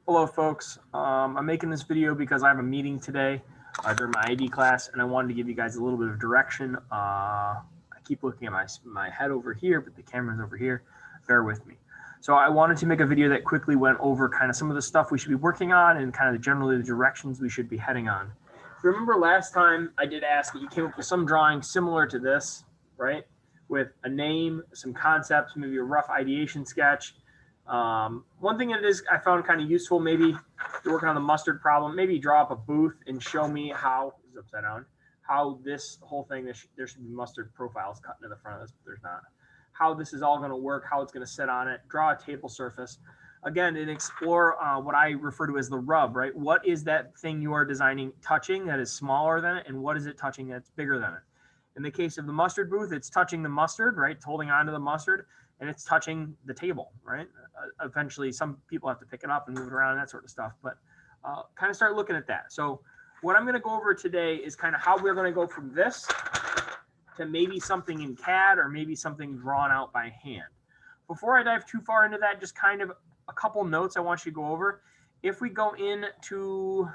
Hello, folks. I'm making this video because I have a meeting today during my ID class, and I wanted to give you guys a little bit of direction. I keep looking at my head over here, but the camera's over here. Bear with me. So I wanted to make a video that quickly went over kind of some of the stuff we should be working on and kind of generally the directions we should be heading on. If you remember last time I did ask that you came up with some drawing similar to this, right? With a name, some concepts, maybe a rough ideation sketch. One thing that I found kind of useful, maybe if you're working on the mustard problem, maybe draw up a booth and show me how, this is upside down, how this whole thing, there should be mustard profiles cut into the front of this, but there's not. How this is all going to work, how it's going to sit on it, draw a table surface. Again, and explore what I refer to as the rub, right? What is that thing you are designing touching that is smaller than it, and what is it touching that's bigger than it? In the case of the mustard booth, it's touching the mustard, right? It's holding onto the mustard, and it's touching the table, right? Eventually, some people have to pick it up and move it around and that sort of stuff, but kind of start looking at that. So what I'm going to go over today is kind of how we're going to go from this to maybe something in CAD or maybe something drawn out by hand. Before I dive too far into that, just kind of a couple notes I want you to go over. If we go into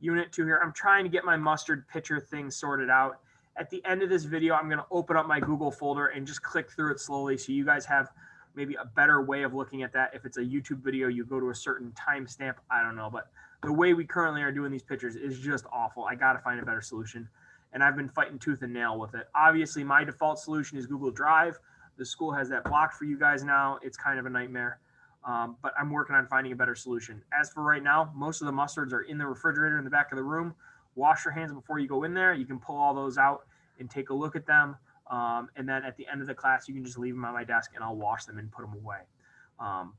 Unit 2 here, I'm trying to get my mustard picture thing sorted out. At the end of this video, I'm going to open up my Google folder and just click through it slowly so you guys have maybe a better way of looking at that. If it's a YouTube video, you go to a certain timestamp. I don't know, but the way we currently are doing these pictures is just awful. I got to find a better solution, and I've been fighting tooth and nail with it. Obviously, my default solution is Google Drive. The school has that blocked for you guys now. It's kind of a nightmare, but I'm working on finding a better solution. As for right now, most of the mustards are in the refrigerator in the back of the room. Wash your hands before you go in there. You can pull all those out and take a look at them. And then at the end of the class, you can just leave them on my desk and I'll wash them and put them away.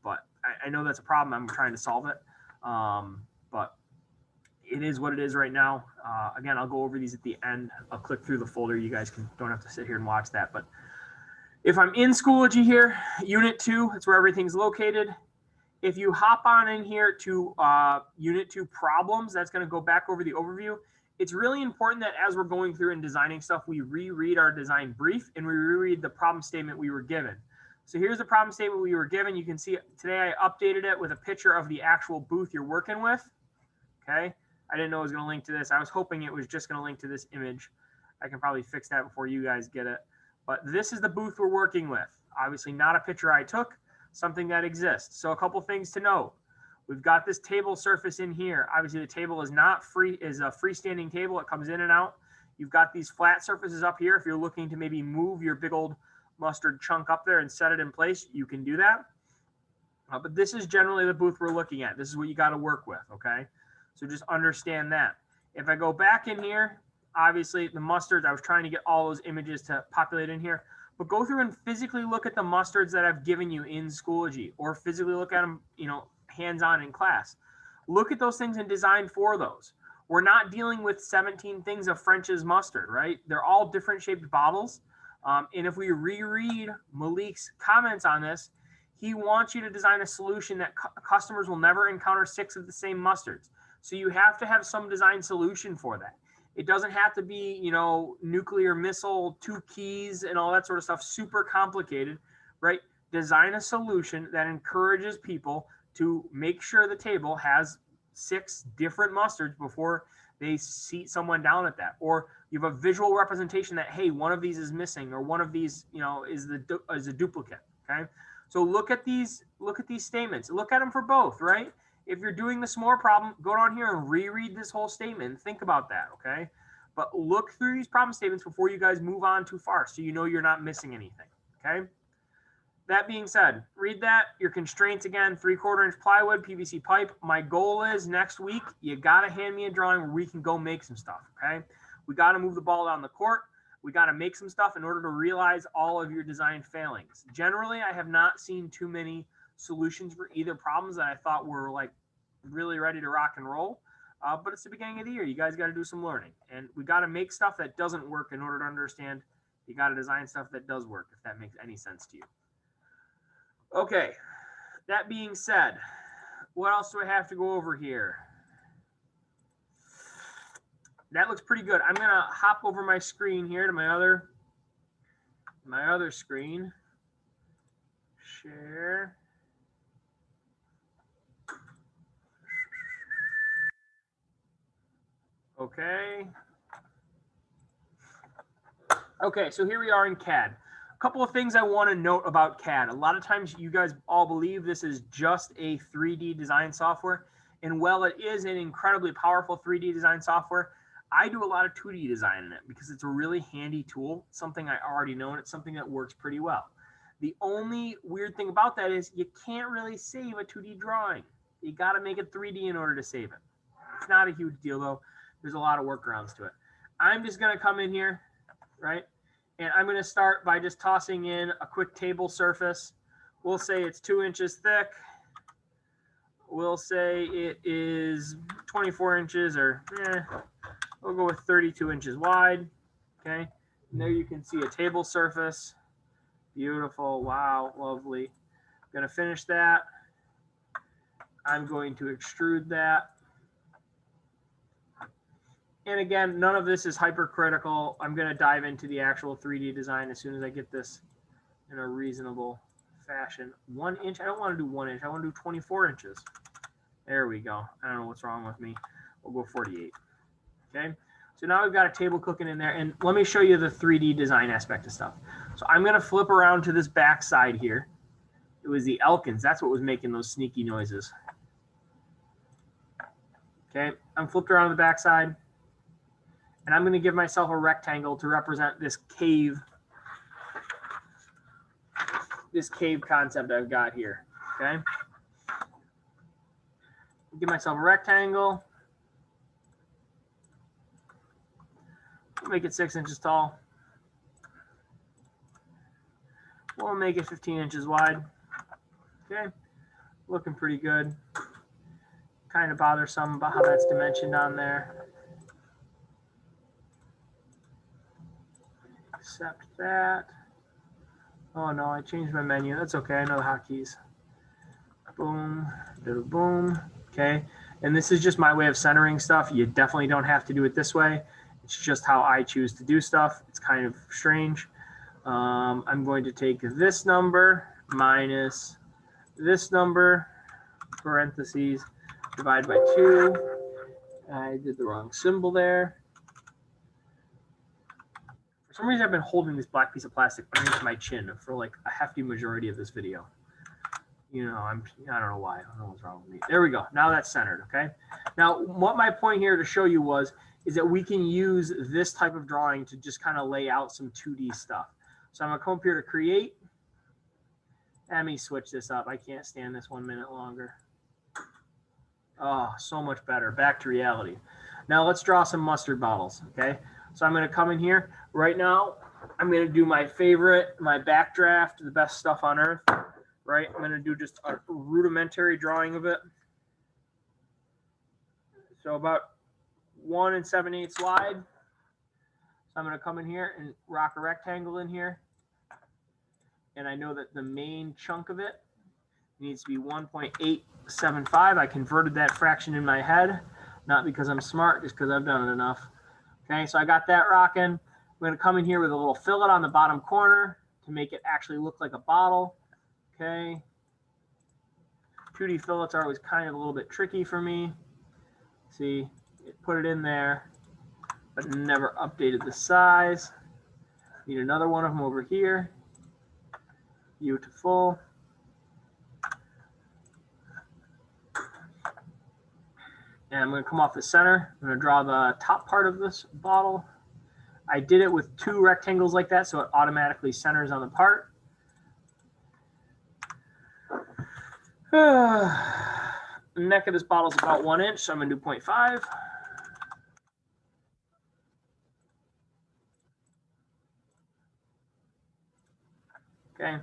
But I know that's a problem. I'm trying to solve it. But it is what it is right now. Again, I'll go over these at the end. I'll click through the folder. You guys don't have to sit here and watch that. But if I'm in Schoology here, Unit 2, that's where everything's located. If you hop on in here to Unit 2 problems, that's going to go back over the overview. It's really important that as we're going through and designing stuff, we reread our design brief and we reread the problem statement we were given. So here's the problem statement we were given. You can see today I updated it with a picture of the actual booth you're working with. Okay. I didn't know it was going to link to this. I was hoping it was just going to link to this image. I can probably fix that before you guys get it. But this is the booth we're working with. Obviously not a picture I took, something that exists. So a couple things to note. We've got this table surface in here. Obviously, the table is not free, is a freestanding table. It comes in and out. You've got these flat surfaces up here. If you're looking to maybe move your big old mustard chunk up there and set it in place, you can do that. But this is generally the booth we're looking at. This is what you got to work with, okay? So just understand that. If I go back in here, obviously the mustards, I was trying to get all those images to populate in here. But go through and physically look at the mustards that I've given you in Schoology, or physically look at them, hands-on in class. Look at those things and design for those. We're not dealing with 17 things of French's mustard, right? They're all different shaped bottles. And if we reread Malik's comments on this, he wants you to design a solution that customers will never encounter 6 of the same mustards. So you have to have some design solution for that. It doesn't have to be, nuclear missile, 2 keys and all that sort of stuff, super complicated, right? Design a solution that encourages people to make sure the table has 6 different mustards before they seat someone down at that. Or you have a visual representation that, hey, one of these is missing, or one of these, is a duplicate. Okay. So look at these statements. Look at them for both, right? If you're doing the s'more problem, go down here and reread this whole statement and think about that. Okay. But look through these problem statements before you guys move on too far, so you know you're not missing anything. Okay. That being said, read that. Your constraints again, 3/4 inch plywood, PVC pipe. My goal is next week, you got to hand me a drawing where we can go make some stuff, okay? We got to move the ball down the court. We got to make some stuff in order to realize all of your design failings. Generally, I have not seen too many solutions for either problems that I thought were like really ready to rock and roll. But it's the beginning of the year. You guys got to do some learning. And we got to make stuff that doesn't work in order to understand you got to design stuff that does work, if that makes any sense to you. Okay, that being said, what else do I have to go over here? That looks pretty good. I'm going to hop over my screen here to my other screen. Share. Okay. Okay, so here we are in CAD. A couple of things I want to note about CAD. A lot of times you guys all believe this is just a 3D design software. And while it is an incredibly powerful 3D design software, I do a lot of 2D design in it because it's a really handy tool, something I already know, and it's something that works pretty well. The only weird thing about that is you can't really save a 2D drawing. You got to make it 3D in order to save it. It's not a huge deal though. There's a lot of workarounds to it. I'm just going to come in here, right? And I'm going to start by just tossing in a quick table surface. We'll say it's 2 inches thick. We'll say it is 24 inches or we'll go with 32 inches wide. Okay. And there you can see a table surface. Beautiful. Wow. Lovely. I'm going to finish that. I'm going to extrude that. And again, none of this is hypercritical. I'm going to dive into the actual 3D design as soon as I get this in a reasonable fashion. 1 inch. I don't want to do 1 inch. I want to do 24 inches. There we go. I don't know what's wrong with me. We'll go 48. Okay. So now we've got a table cooking in there. And let me show you the 3D design aspect of stuff. So I'm going to flip around to this back side here. It was the Elkins. That's what was making those sneaky noises. Okay. I'm flipped around the back side. And I'm going to give myself a rectangle to represent this cave concept I've got here. Okay. Give myself a rectangle. Make it 6 inches tall. We'll make it 15 inches wide. Okay. Looking pretty good. Kind of bothersome about how that's dimensioned on there. Accept that. Oh no, I changed my menu. That's okay. I know the hotkeys. Boom, boom. Okay. And this is just my way of centering stuff. You definitely don't have to do it this way. It's just how I choose to do stuff. It's kind of strange. I'm going to take this number minus this number, parentheses, divide by 2. I did the wrong symbol there. For some reason, I've been holding this black piece of plastic underneath my chin for like a hefty majority of this video. You know, I don't know why. I don't know what's wrong with me. There we go. Now that's centered, okay? Now, what my point here to show you is that we can use this type of drawing to just kind of lay out some 2D stuff. So I'm going to come up here to create. Let me switch this up. I can't stand this 1 minute longer. Oh, so much better. Back to reality. Now let's draw some mustard bottles, okay? So I'm going to come in here. Right now, I'm going to do my favorite, my backdraft, the best stuff on earth, right? I'm going to do just a rudimentary drawing of it. So about 1 7/8 wide. So I'm going to come in here and rock a rectangle in here. And I know that the main chunk of it needs to be 1.875. I converted that fraction in my head, not because I'm smart, just because I've done it enough. Okay, so I got that rocking. I'm going to come in here with a little fillet on the bottom corner to make it actually look like a bottle. Okay. 2D fillets are always kind of a little bit tricky for me. See, put it in there, but never updated the size. Need another one of them over here. Beautiful. And I'm going to come off the center. I'm going to draw the top part of this bottle. I did it with 2 rectangles like that, so it automatically centers on the part. The neck of this bottle is about 1 inch, so I'm going to do 0.5. Okay.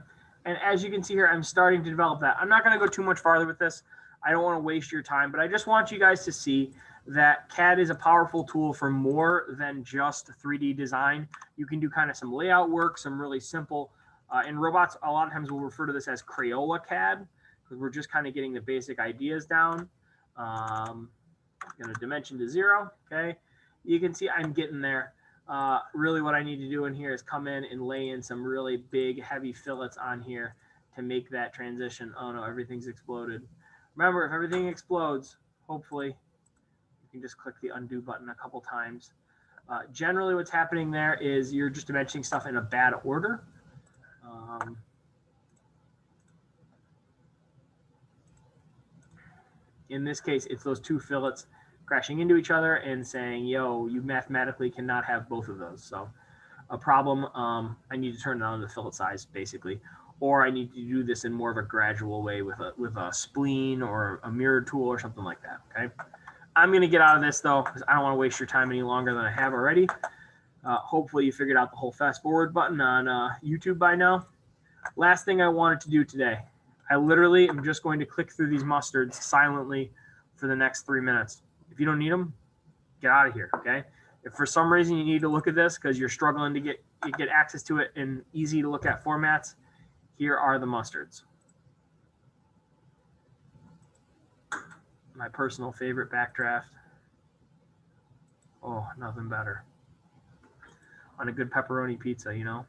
And as you can see here, I'm starting to develop that. I'm not going to go too much farther with this. I don't want to waste your time, but I just want you guys to see that CAD is a powerful tool for more than just 3D design. You can do kind of some layout work, some really simple. In robots, a lot of times we'll refer to this as Crayola CAD because we're just kind of getting the basic ideas down. Going to dimension to 0. Okay. You can see I'm getting there. Really what I need to do in here is come in and lay in some really big, heavy fillets on here to make that transition. Oh no, everything's exploded. Remember, if everything explodes, hopefully you can just click the undo button a couple times. Generally what's happening there is you're just dimensioning stuff in a bad order. In this case, it's those two fillets crashing into each other and saying, yo, you mathematically cannot have both of those. So a problem, I need to turn down the fillet size basically, or I need to do this in more of a gradual way with a spleen or a mirror tool or something like that, okay? I'm gonna get out of this though, because I don't wanna waste your time any longer than I have already. Hopefully you figured out the whole fast forward button on YouTube by now. Last thing I wanted to do today, I literally am just going to click through these mustards silently for the next 3 minutes. If you don't need them, get out of here, okay? If for some reason you need to look at this because you're struggling to get access to it in easy to look at formats, here are the mustards. My personal favorite backdraft. Oh, nothing better. On a good pepperoni pizza, you know?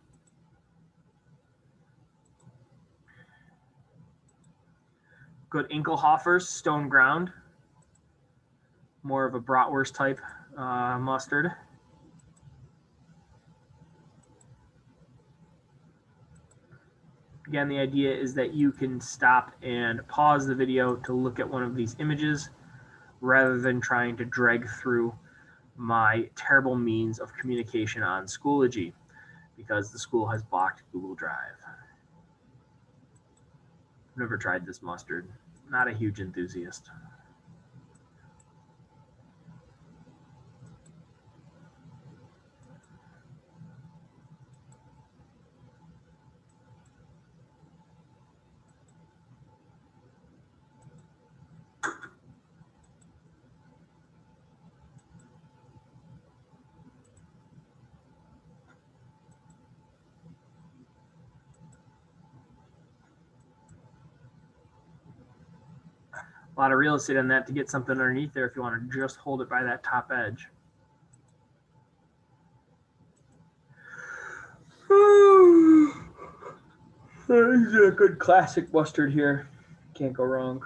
Good Inkelhofer's Stone Ground. More of a bratwurst type mustard. Again, the idea is that you can stop and pause the video to look at one of these images rather than trying to drag through my terrible means of communication on Schoology because the school has blocked Google Drive. I've never tried this mustard. Not a huge enthusiast. A lot of real estate on that to get something underneath there if you want to just hold it by that top edge. This is a good classic mustard here. Can't go wrong.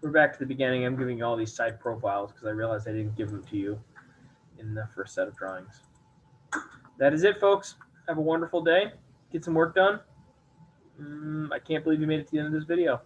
We're back to the beginning. I'm giving you all these side profiles because I realized I didn't give them to you in the first set of drawings. That is it, folks. Have a wonderful day. Get some work done. I can't believe you made it to the end of this video.